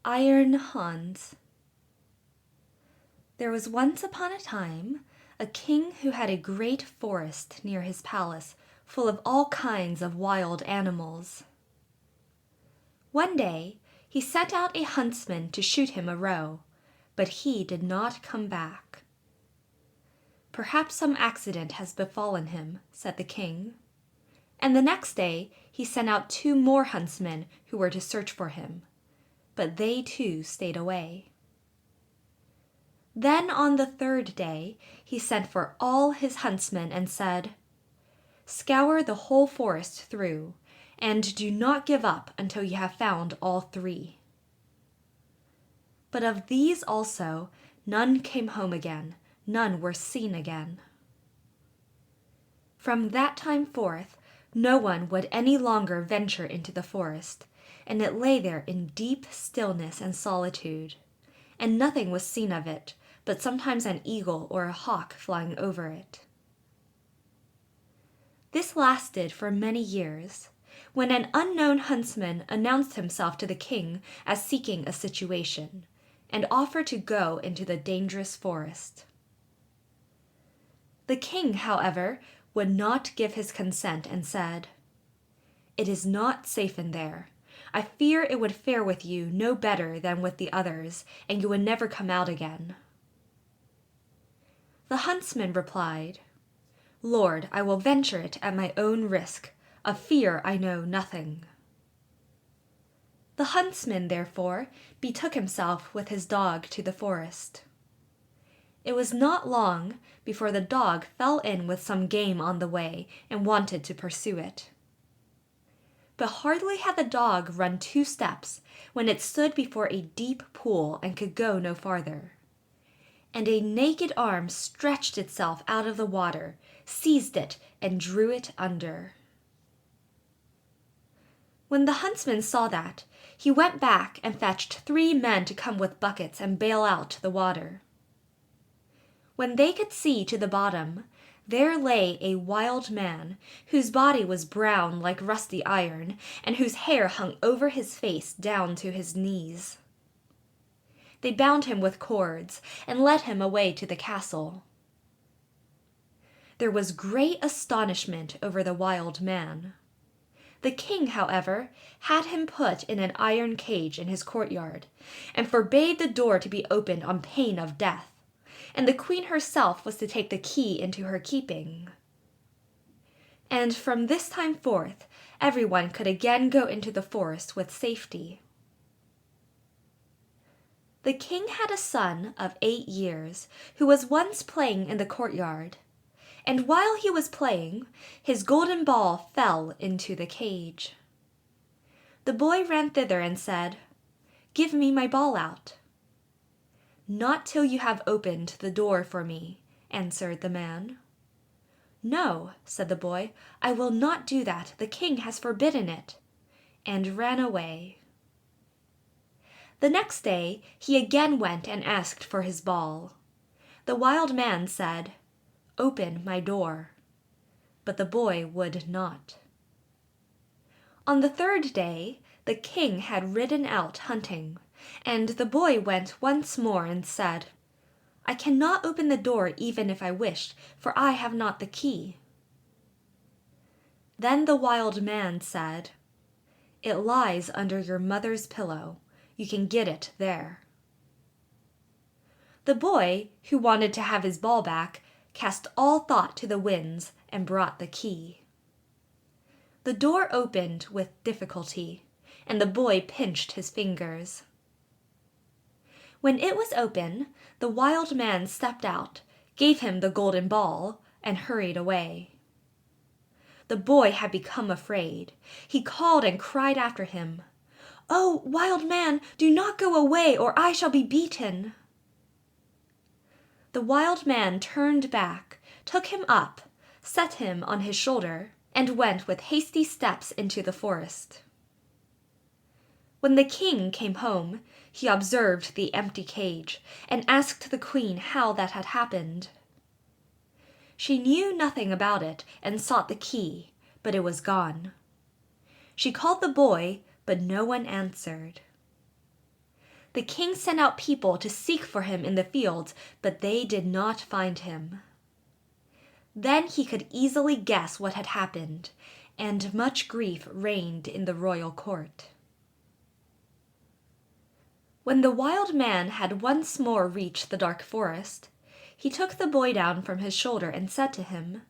Iron Hans. There was once upon a time a king who had a great forest near his palace full of all kinds of wild animals. One day he sent out a huntsman to shoot him a roe, but he did not come back. "Perhaps some accident has befallen him," said the king. And the next day he sent out 2 more huntsmen who were to search for him, but they too stayed away. Then on the 3rd day he sent for all his huntsmen and said, "Scour the whole forest through, and do not give up until you have found all 3." But of these also none came home again, none were seen again. From that time forth no one would any longer venture into the forest, and it lay there in deep stillness and solitude, and nothing was seen of it but sometimes an eagle or a hawk flying over it. This lasted for many years, when an unknown huntsman announced himself to the king as seeking a situation, and offered to go into the dangerous forest. The king, however, would not give his consent and said, "It is not safe in there. I fear it would fare with you no better than with the others, and you would never come out again." The huntsman replied, "Lord, I will venture it at my own risk. Of fear I know nothing." The huntsman, therefore, betook himself with his dog to the forest. It was not long before the dog fell in with some game on the way and wanted to pursue it. But hardly had the dog run 2 steps when it stood before a deep pool and could go no farther. And a naked arm stretched itself out of the water, seized it, and drew it under. When the huntsman saw that, he went back and fetched 3 men to come with buckets and bail out the water. When they could see to the bottom, there lay a wild man, whose body was brown like rusty iron, and whose hair hung over his face down to his knees. They bound him with cords and led him away to the castle. There was great astonishment over the wild man. The king, however, had him put in an iron cage in his courtyard, and forbade the door to be opened on pain of death, and the queen herself was to take the key into her keeping. And from this time forth everyone could again go into the forest with safety. The king had a son of 8 years who was once playing in the courtyard, and while he was playing, his golden ball fell into the cage. The boy ran thither and said, "Give me my ball out." "Not till you have opened the door for me," answered the man. "No," said the boy, "I will not do that. The king has forbidden it," and ran away. The next day he again went and asked for his ball. The wild man said, "Open my door," but the boy would not. On the 3rd day the king had ridden out hunting, and the boy went once more and said, "I cannot open the door even if I wished, for I have not the key." Then the wild man said, "It lies under your mother's pillow. You can get it there." The boy, who wanted to have his ball back, cast all thought to the winds and brought the key. The door opened with difficulty, and the boy pinched his fingers. When it was open, the wild man stepped out, gave him the golden ball, and hurried away. The boy had become afraid. He called and cried after him, "Oh, wild man, do not go away, or I shall be beaten." The wild man turned back, took him up, set him on his shoulder, and went with hasty steps into the forest. When the king came home, he observed the empty cage, and asked the queen how that had happened. She knew nothing about it, and sought the key, but it was gone. She called the boy, but no one answered. The king sent out people to seek for him in the fields, but they did not find him. Then he could easily guess what had happened, and much grief reigned in the royal court. When the wild man had once more reached the dark forest, he took the boy down from his shoulder and said to him,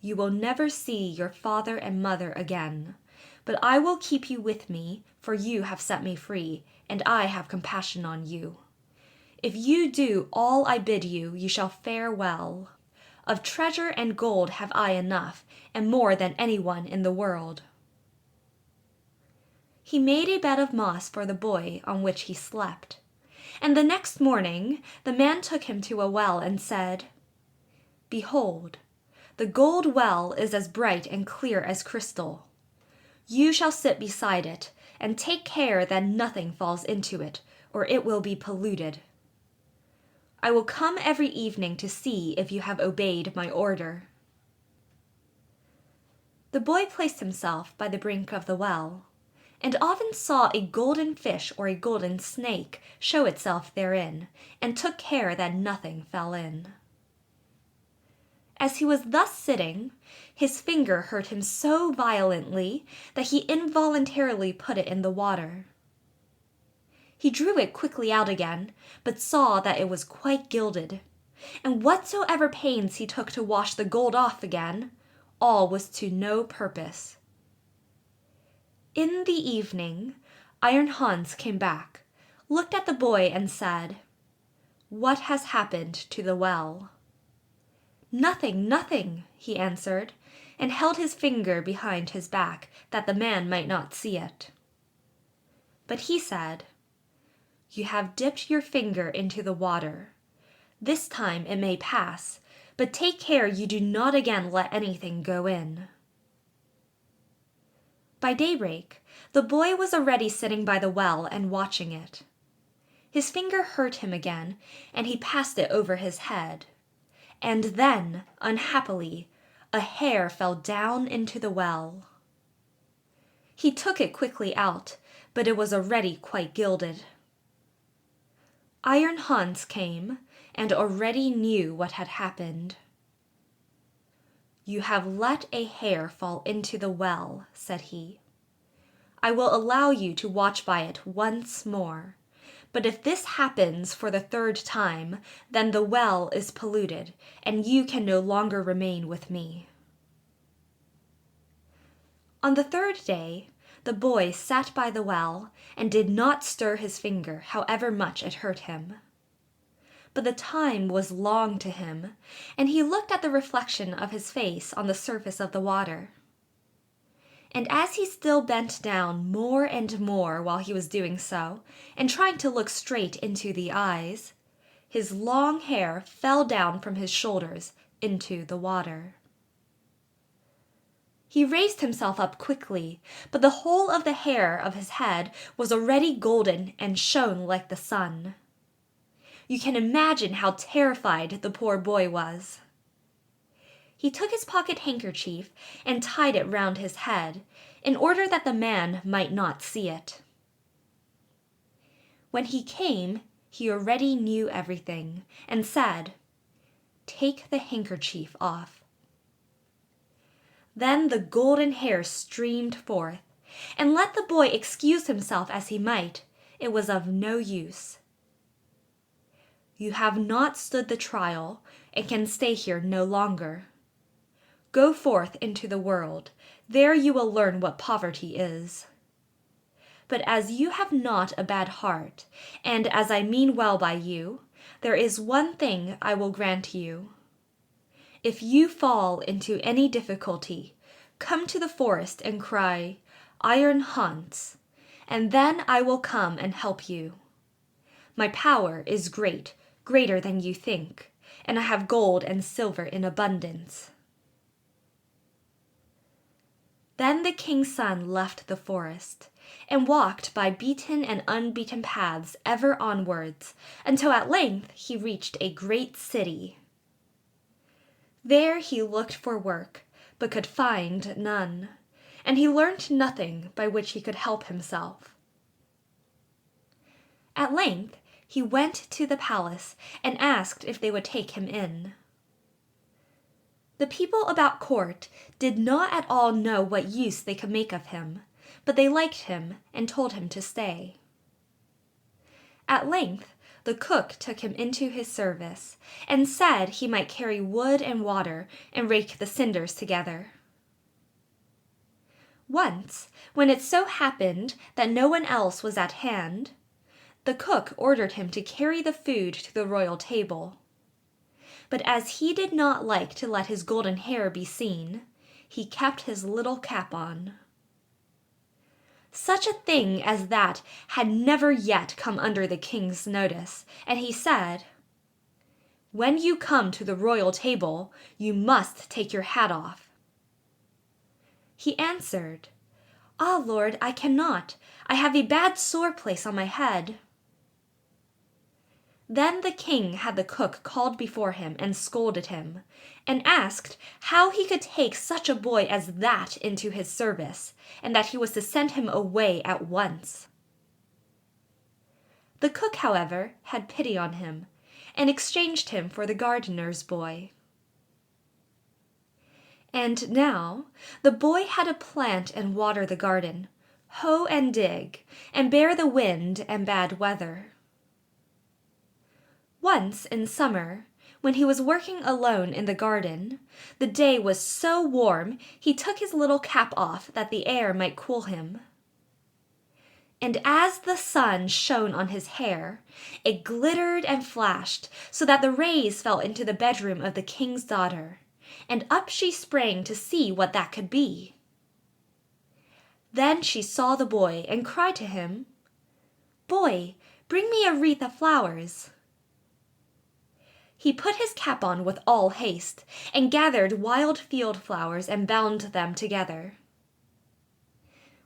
"You will never see your father and mother again, but I will keep you with me, for you have set me free, and I have compassion on you. If you do all I bid you, you shall fare well. Of treasure and gold have I enough, and more than anyone in the world." He made a bed of moss for the boy on which he slept, and the next morning the man took him to a well and said, "Behold, the gold well is as bright and clear as crystal. You shall sit beside it, and take care that nothing falls into it, or it will be polluted. I will come every evening to see if you have obeyed my order." The boy placed himself by the brink of the well, and often saw a golden fish or a golden snake show itself therein, and took care that nothing fell in. As he was thus sitting, his finger hurt him so violently that he involuntarily put it in the water. He drew it quickly out again, but saw that it was quite gilded, and whatsoever pains he took to wash the gold off again, all was to no purpose. In the evening, Iron Hans came back, looked at the boy, and said, "What has happened to the well?" "Nothing, nothing," he answered, and held his finger behind his back that the man might not see it. But he said, "You have dipped your finger into the water. This time it may pass, but take care you do not again let anything go in." By daybreak, the boy was already sitting by the well and watching it. His finger hurt him again, and he passed it over his head. And then, unhappily, a hair fell down into the well. He took it quickly out, but it was already quite gilded. Iron Hans came, and already knew what had happened. "You have let a hair fall into the well," said he. "I will allow you to watch by it once more, but if this happens for the third time, then the well is polluted, and you can no longer remain with me." On the third day, the boy sat by the well and did not stir his finger, however much it hurt him. But the time was long to him, and he looked at the reflection of his face on the surface of the water. And as he still bent down more and more while he was doing so, and trying to look straight into the eyes, his long hair fell down from his shoulders into the water. He raised himself up quickly, but the whole of the hair of his head was already golden and shone like the sun. You can imagine how terrified the poor boy was. He took his pocket handkerchief and tied it round his head, in order that the man might not see it. When he came, he already knew everything, and said, "Take the handkerchief off." Then the golden hair streamed forth, and let the boy excuse himself as he might, it was of no use. "You have not stood the trial, and can stay here no longer. Go forth into the world, there you will learn what poverty is. But as you have not a bad heart, and as I mean well by you, there is one thing I will grant you. If you fall into any difficulty, come to the forest and cry, 'Iron Hans,' and then I will come and help you. My power is great, greater than you think, and I have gold and silver in abundance." Then the king's son left the forest, and walked by beaten and unbeaten paths ever onwards, until at length he reached a great city. There he looked for work, but could find none, and he learnt nothing by which he could help himself. At length he went to the palace and asked if they would take him in. The people about court did not at all know what use they could make of him, but they liked him and told him to stay. At length the cook took him into his service and said he might carry wood and water and rake the cinders together. Once, when it so happened that no one else was at hand, the cook ordered him to carry the food to the royal table. But as he did not like to let his golden hair be seen, he kept his little cap on. Such a thing as that had never yet come under the king's notice, and he said, "When you come to the royal table, you must take your hat off." He answered, "Ah, Lord, I cannot. I have a bad sore place on my head." Then the king had the cook called before him and scolded him, and asked how he could take such a boy as that into his service, and that he was to send him away at once. The cook, however, had pity on him, and exchanged him for the gardener's boy. And now the boy had to plant and water the garden, hoe and dig, and bear the wind and bad weather. Once in summer, when he was working alone in the garden, the day was so warm he took his little cap off that the air might cool him. And as the sun shone on his hair, it glittered and flashed so that the rays fell into the bedroom of the king's daughter, and up she sprang to see what that could be. Then she saw the boy and cried to him, "Boy, bring me a wreath of flowers." He put his cap on with all haste, and gathered wild field flowers and bound them together.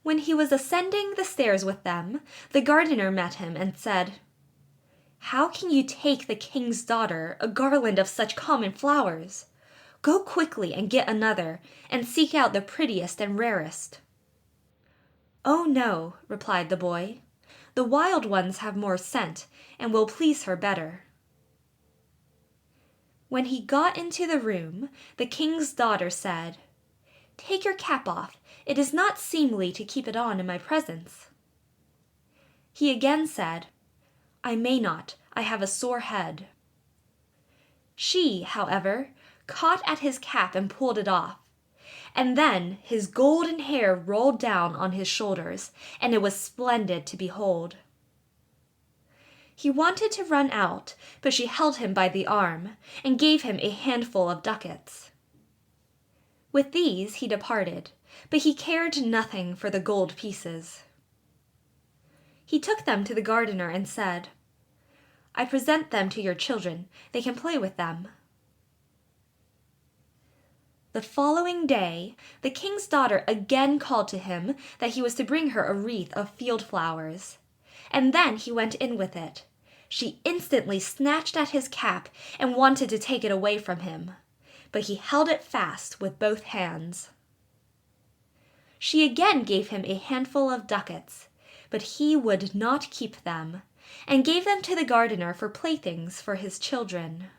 When he was ascending the stairs with them, the gardener met him and said, "How can you take the king's daughter a garland of such common flowers? Go quickly and get another, and seek out the prettiest and rarest." "Oh no," replied the boy, "the wild ones have more scent, and will please her better." When he got into the room, the king's daughter said, "Take your cap off. It is not seemly to keep it on in my presence." He again said, "I may not. I have a sore head." She, however, caught at his cap and pulled it off, and then his golden hair rolled down on his shoulders, and it was splendid to behold. He wanted to run out, but she held him by the arm, and gave him a handful of ducats. With these he departed, but he cared nothing for the gold pieces. He took them to the gardener and said, "I present them to your children. They can play with them." The following day, the king's daughter again called to him that he was to bring her a wreath of field flowers, and then he went in with it. She instantly snatched at his cap and wanted to take it away from him, but he held it fast with both hands. She again gave him a handful of ducats, but he would not keep them, and gave them to the gardener for playthings for his children.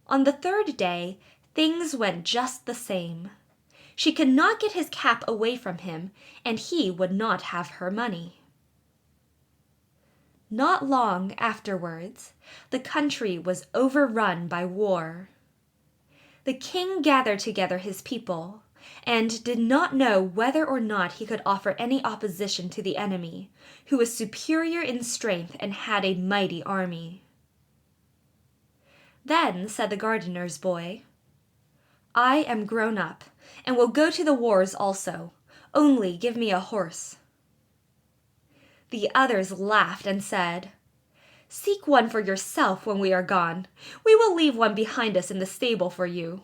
On the third day, things went just the same. She could not get his cap away from him, and he would not have her money. Not long afterwards, the country was overrun by war. The king gathered together his people, and did not know whether or not he could offer any opposition to the enemy, who was superior in strength and had a mighty army. Then said the gardener's boy, "I am grown up, and will go to the wars also. Only give me a horse." The others laughed and said, "Seek one for yourself when we are gone. We will leave one behind us in the stable for you."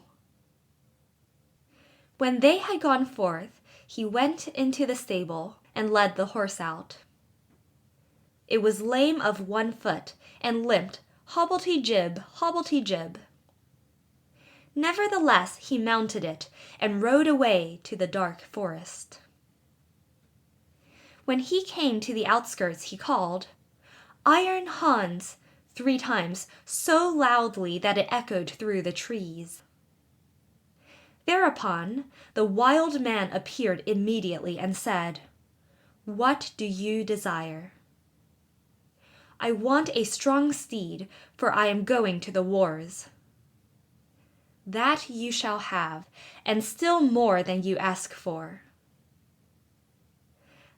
When they had gone forth, he went into the stable and led the horse out. It was lame of one foot, and limped hobblety-jib, hobblety-jib. Nevertheless he mounted it, and rode away to the dark forest. When he came to the outskirts, he called, "Iron Hans," 3 times, so loudly that it echoed through the trees. Thereupon, the wild man appeared immediately and said, "What do you desire?" "I want a strong steed, for I am going to the wars." "That you shall have, and still more than you ask for."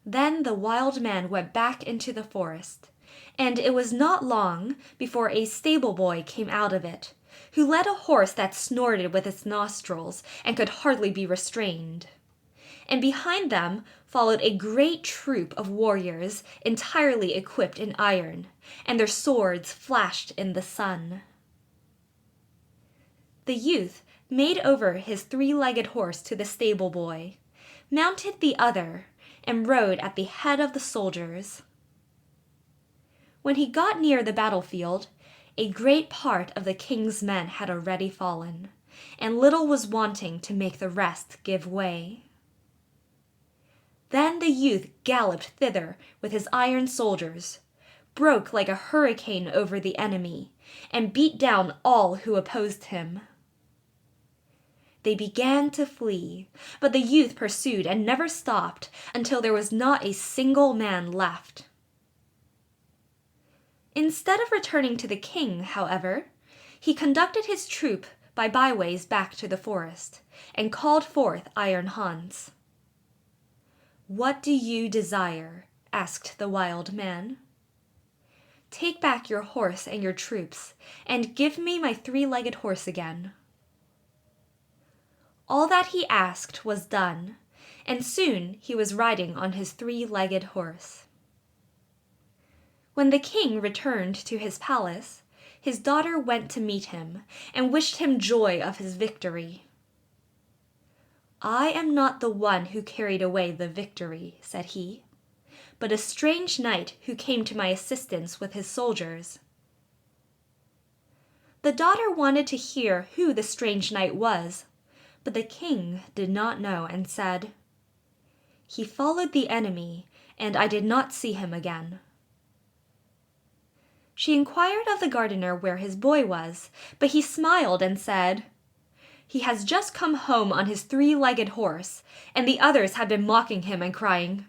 Then the wild man went back into the forest, and it was not long before a stable boy came out of it, who led a horse that snorted with its nostrils and could hardly be restrained. And behind them followed a great troop of warriors entirely equipped in iron, and their swords flashed in the sun. The youth made over his 3-legged horse to the stable boy, mounted the other, and rode at the head of the soldiers. When he got near the battlefield, a great part of the king's men had already fallen, and little was wanting to make the rest give way. Then the youth galloped thither with his iron soldiers, broke like a hurricane over the enemy, and beat down all who opposed him. They began to flee, but the youth pursued and never stopped until there was not a single man left. Instead of returning to the king, however, he conducted his troop by byways back to the forest, and called forth Iron Hans. "What do you desire?" asked the wild man. "Take back your horse and your troops, and give me my 3-legged horse again." All that he asked was done, and soon he was riding on his 3-legged horse. When the king returned to his palace, his daughter went to meet him and wished him joy of his victory. "I am not the one who carried away the victory," said he, "but a strange knight who came to my assistance with his soldiers." The daughter wanted to hear who the strange knight was, but the king did not know and said, "He followed the enemy, and I did not see him again." She inquired of the gardener where his boy was, but he smiled and said, "He has just come home on his 3-legged horse, and the others have been mocking him and crying,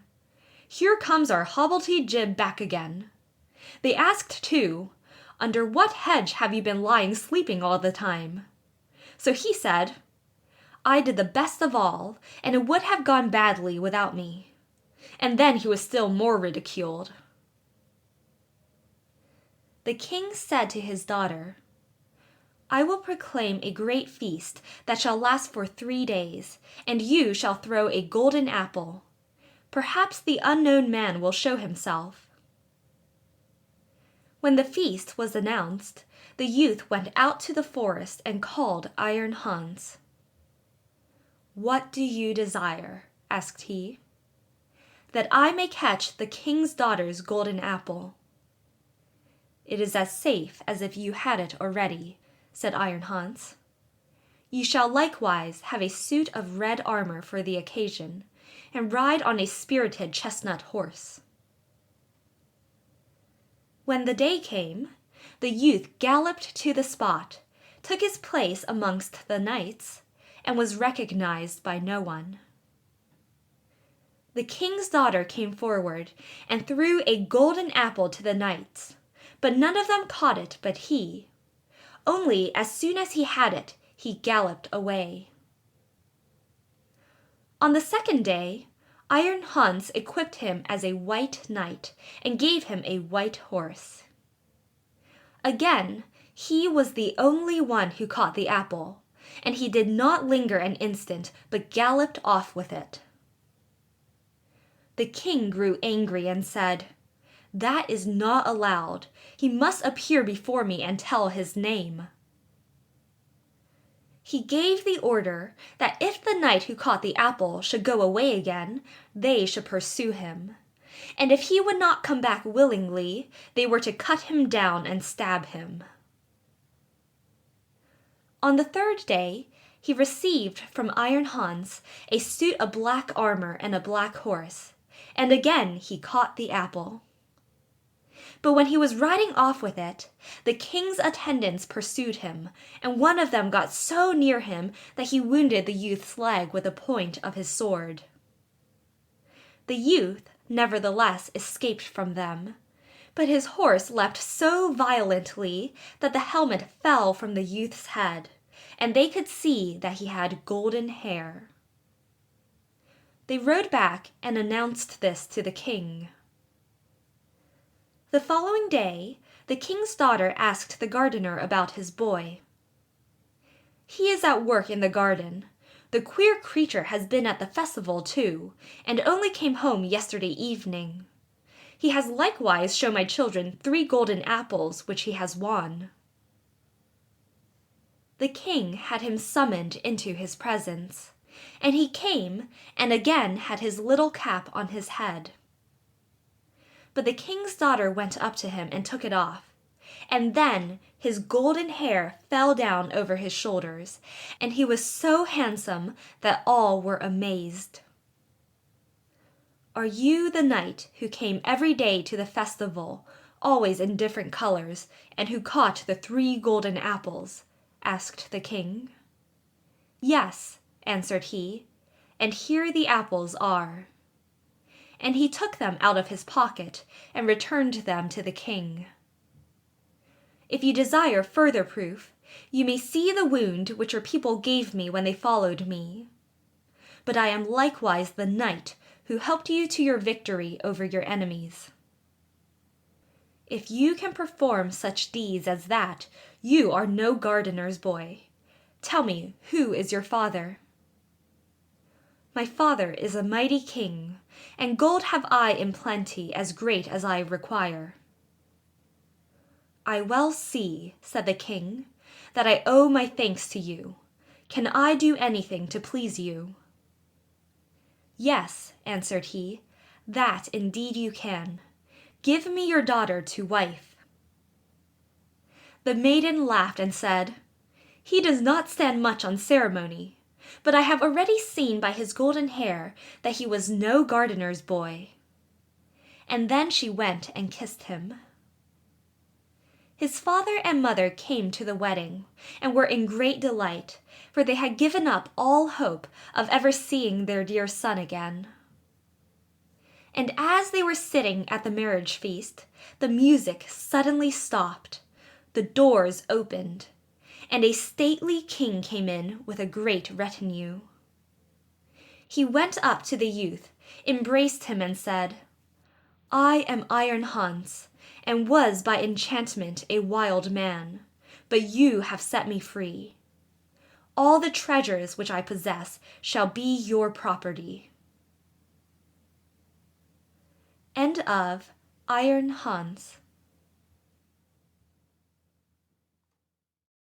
'Here comes our hobblety-jib back again.' They asked too, 'Under what hedge have you been lying sleeping all the time?' So he said, 'I did the best of all, and it would have gone badly without me.' And then he was still more ridiculed." The king said to his daughter, "I will proclaim a great feast that shall last for 3 days, and you shall throw a golden apple. Perhaps the unknown man will show himself." When the feast was announced, the youth went out to the forest and called Iron Hans. "What do you desire?" asked he. "That I may catch the king's daughter's golden apple." "It is as safe as if you had it already," said Iron Hans. "You shall likewise have a suit of red armor for the occasion, and ride on a spirited chestnut horse." When the day came, the youth galloped to the spot, took his place amongst the knights, and was recognized by no one. The king's daughter came forward and threw a golden apple to the knights, but none of them caught it but he. Only as soon as he had it, he galloped away. On the second day, Iron Hans equipped him as a white knight and gave him a white horse. Again, he was the only one who caught the apple, and he did not linger an instant, but galloped off with it. The king grew angry and said, "That is not allowed. He must appear before me and tell his name." He gave the order that if the knight who caught the apple should go away again, they should pursue him, and if he would not come back willingly, they were to cut him down and stab him. On the 3rd day, he received from Iron Hans a suit of black armor and a black horse, and again he caught the apple. But when he was riding off with it, the king's attendants pursued him, and one of them got so near him that he wounded the youth's leg with the point of his sword. The youth, nevertheless, escaped from them, but his horse leapt so violently that the helmet fell from the youth's head, and they could see that he had golden hair. They rode back and announced this to the king. The following day, the king's daughter asked the gardener about his boy. "He is at work in the garden. The queer creature has been at the festival too, and only came home yesterday evening. He has likewise shown my children 3 golden apples which he has won." The king had him summoned into his presence, and he came and again had his little cap on his head. But the king's daughter went up to him and took it off, and then his golden hair fell down over his shoulders, and he was so handsome that all were amazed. "Are you the knight who came every day to the festival, always in different colors, and who caught the 3 golden apples?" asked the king. "Yes," answered he, "and here the apples are." And he took them out of his pocket and returned them to the king. "If you desire further proof, you may see the wound which your people gave me when they followed me. But I am likewise the knight who helped you to your victory over your enemies. If you can perform such deeds as that, you are no gardener's boy. Tell me, who is your father?" "My father is a mighty king, and gold have I in plenty as great as I require." "I well see," said the king, "that I owe my thanks to you. Can I do anything to please you?" "Yes," answered he, "that indeed you can. Give me your daughter to wife." The maiden laughed and said, "He does not stand much on ceremony, but I have already seen by his golden hair that he was no gardener's boy." And then she went and kissed him. His father and mother came to the wedding, and were in great delight, for they had given up all hope of ever seeing their dear son again. And as they were sitting at the marriage feast, the music suddenly stopped, the doors opened, and a stately king came in with a great retinue. He went up to the youth, embraced him, and said, "I am Iron Hans, and was by enchantment a wild man, but you have set me free. All the treasures which I possess shall be your property." End of Iron Hans.